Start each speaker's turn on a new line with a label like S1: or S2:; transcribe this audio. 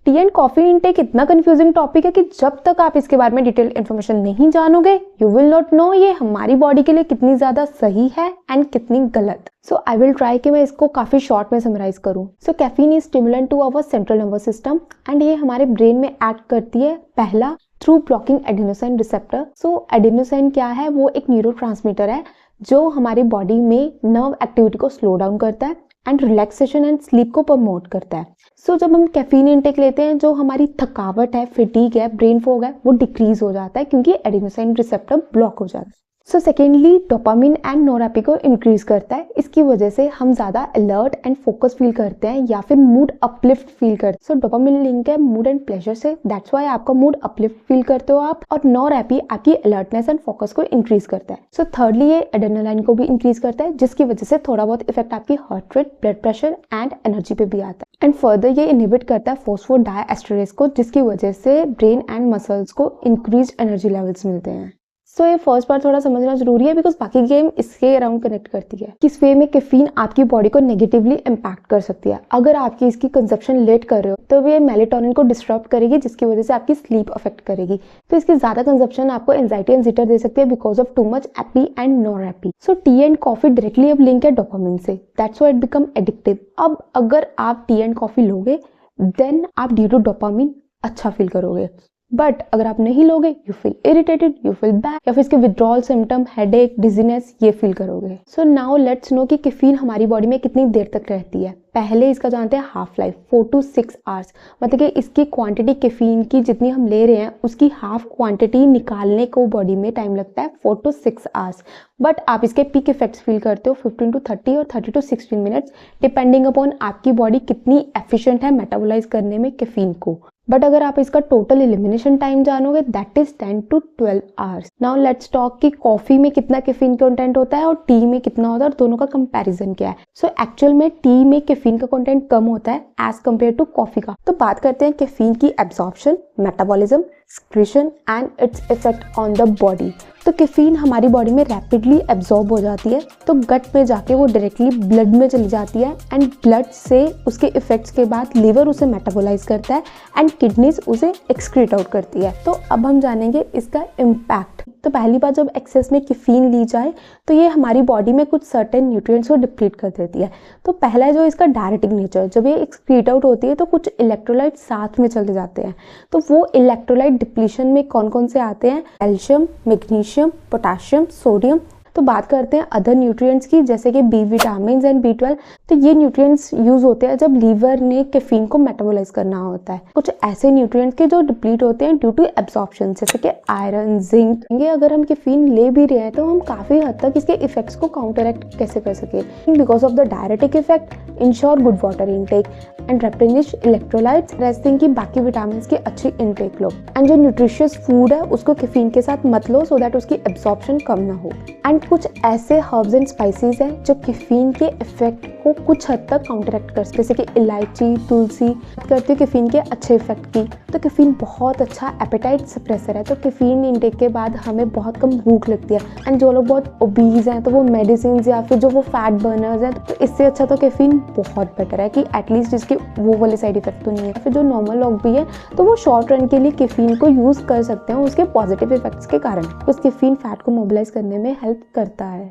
S1: T and coffee intake इतना confusing topic है कि जब तक आप इसके बारे में डिटेल इन्फॉर्मेशन नहीं जानोगे यू विल नॉट नो ये हमारी बॉडी के लिए कितनी ज्यादा सही है एंड कितनी गलत। सो आई विल ट्राई कि मैं इसको काफी शॉर्ट में समराइज करूं। So caffeine is stimulant to our central nervous system and ये हमारे ब्रेन में एक्ट करती है पहला through blocking adenosine receptor. So adenosine क्या है, वो एक न्यूरोट्रांसमीटर है जो हमारी बॉडी में नर्व एक्टिविटी को स्लो डाउन करता है एंड रिलैक्सेशन एंड स्लीप को प्रमोट करता है। सो जब हम कैफीन इंटेक लेते हैं जो हमारी थकावट है, फिटीग है, ब्रेन फॉग है, वो डिक्रीज हो जाता है क्योंकि एडेनोसाइन रिसेप्टर ब्लॉक हो जाता है। सो सेकेंडली डोपामिन एंड नोरापी को इंक्रीज करता है। इसकी वजह से हम ज्यादा अलर्ट एंड फोकस फील करते हैं या फिर मूड अपलिफ्ट फील करते हैं। सो डोपामिन लिंक है मूड एंड प्लेजर से, दैट्स वाई आपका मूड अपलिफ्ट फील करते हो आप। और नोरापी आपकी अलर्टनेस एंड फोकस को इंक्रीज करता है। सो थर्डली ये एड्रेनालाइन को भी इंक्रीज करता है जिसकी वजह से थोड़ा बहुत इफेक्ट आपकी heart rate, blood pressure and energy पे भी आता है। एंड फर्दर ये इनहिबिट करता है फॉस्फोडाइएस्टरेज को जिसकी वजह से ब्रेन एंड मसल्स को इंक्रीज एनर्जी लेवल्स मिलते हैं। सो ये फर्स्ट पार्ट थोड़ा समझना जरूरी है बिकॉज बाकी गेम इसके अराउंड कनेक्ट करती है। किस वे में कैफीन आपकी बॉडी को नेगेटिवली इम्पैक्ट कर सकती है। अगर आपकी इसकी कंजप्शन लेट कर रहे हो तो ये मेलेटोनिन को डिस्टर्ब करेगी जिसकी वजह से आपकी स्लीप अफेक्ट करेगी। तो इसकी ज्यादा कंजप्शन आपको एंजाइटी एंड जिटर दे सकती है because of too much EP and norEP. So tea and coffee directly अब लिंक है डोपामिन से, that's why it become addictive. अब अगर आप टी एंड कॉफी लोगे देन आप ड्यू टू डोपामिन अच्छा फील करोगे, बट अगर आप नहीं लोगे you feel irritated, you feel bad या फिर इसके विड्रॉल सिम्टम, हेडेक, डिजीनेस ये फील करोगे। सो नाउ लेट्स नो कि कैफीन हमारी बॉडी में कितनी देर तक रहती है। पहले इसका जानते हैं हाफ लाइफ 4 to 6 आवर्स, मतलब कि इसकी क्वांटिटी कैफीन की जितनी हम ले रहे हैं उसकी हाफ क्वांटिटी निकालने को बॉडी में टाइम लगता है 4 to 6 आवर्स। बट आप इसके पीक इफेक्ट्स फील करते हो 15 to 30 और 30 to 16 मिनट्स डिपेंडिंग अपॉन आपकी बॉडी कितनी एफिशिएंट है मेटाबोलाइज करने में कैफीन को। बट अगर आप इसका टोटल एलिमिनेशन टाइम जानोगे that is 10 to 12 hours. Now let's talk कि कॉफी में कितना कैफीन कंटेंट होता है और टी में कितना होता है और दोनों का कंपैरिजन क्या है। सो एक्चुअल में टी में कैफीन का कंटेंट कम होता है एज कम्पेयर टू कॉफी का। तो बात करते हैं कैफीन की absorption, metabolism, excretion and its effect on the body. तो कैफीन हमारी बॉडी में रैपिडली एब्जॉर्ब हो जाती है तो गट में जाके वो डायरेक्टली ब्लड में चली जाती है एंड ब्लड से उसके इफेक्ट्स के बाद लिवर उसे मेटाबोलाइज करता है एंड किडनीज उसे एक्सक्रीट आउट करती है। तो अब हम जानेंगे इसका इम्पैक्ट। तो पहली बार जब एक्सेस में कैफीन ली जाए तो ये हमारी बॉडी में कुछ सर्टेन न्यूट्रिएंट्स को डिप्लीट कर देती है। तो पहला है जो इसका डायरेटिक नेचर, जब ये एक्सक्रीट आउट होती है तो कुछ इलेक्ट्रोलाइट साथ में चले जाते हैं। तो वो इलेक्ट्रोलाइट डिप्लीशन में कौन कौन से आते हैं, कैल्शियम, मैग्नीशियम, पोटेशियम, सोडियम। तो बात करते हैं अदर न्यूट्रिएंट्स की जैसे कि बी विटामिन एंड B12। तो ये न्यूट्रिएंट्स यूज होते हैं जब लीवर ने कैफीन को मेटाबोलाइज करना होता है। कुछ ऐसे न्यूट्रिएंट्स के जो डिप्लीट होते हैं ड्यू टू एब्जॉर्प्शन जैसे कि आयरन, जिंक। ये अगर हम कैफीन ले भी रहे हैं तो हम काफी हद तक इसके इफेक्ट्स को काउंटरएक्ट कैसे कर सके because of the diuretic effect, ensure good water intake and replenish electrolytes, resting की बाकी विटामिन की अच्छी इनटेक लो एंड जो न्यूट्रिशियस फूड है उसको कैफीन के साथ मत लो सो दैट उसकी एब्जॉर्प्शन कम ना हो। एंड कुछ ऐसे हर्ब्स एंड स्पाइसेस हैं जो कैफीन के इफेक्ट को कुछ हद तक काउंटरएक्ट कर सकते जैसे कि इलायची, तुलसी करती है कैफीन के अच्छे इफेक्ट की। तो कैफीन बहुत अच्छा एपेटाइट सप्रेसर है। तो कैफीन इंटेक के बाद हमें बहुत कम भूख लगती है एंड जो लोग बहुत ओबीज हैं तो वो मेडिसिन या फिर जो वो फैट बर्नर्स हैं तो इससे अच्छा तो कैफीन बहुत बेटर है कि एटलीस्ट इसके वो वाले साइड इफेक्ट तो नहीं है। फिर जो नॉर्मल लोग भी हैं तो वो शॉर्ट रन के लिए कैफीन को यूज कर सकते हैं उसके पॉजिटिव इफेक्ट्स के कारण। उस कैफीन फैट को मोबिलाइज करने में हेल्प करता है।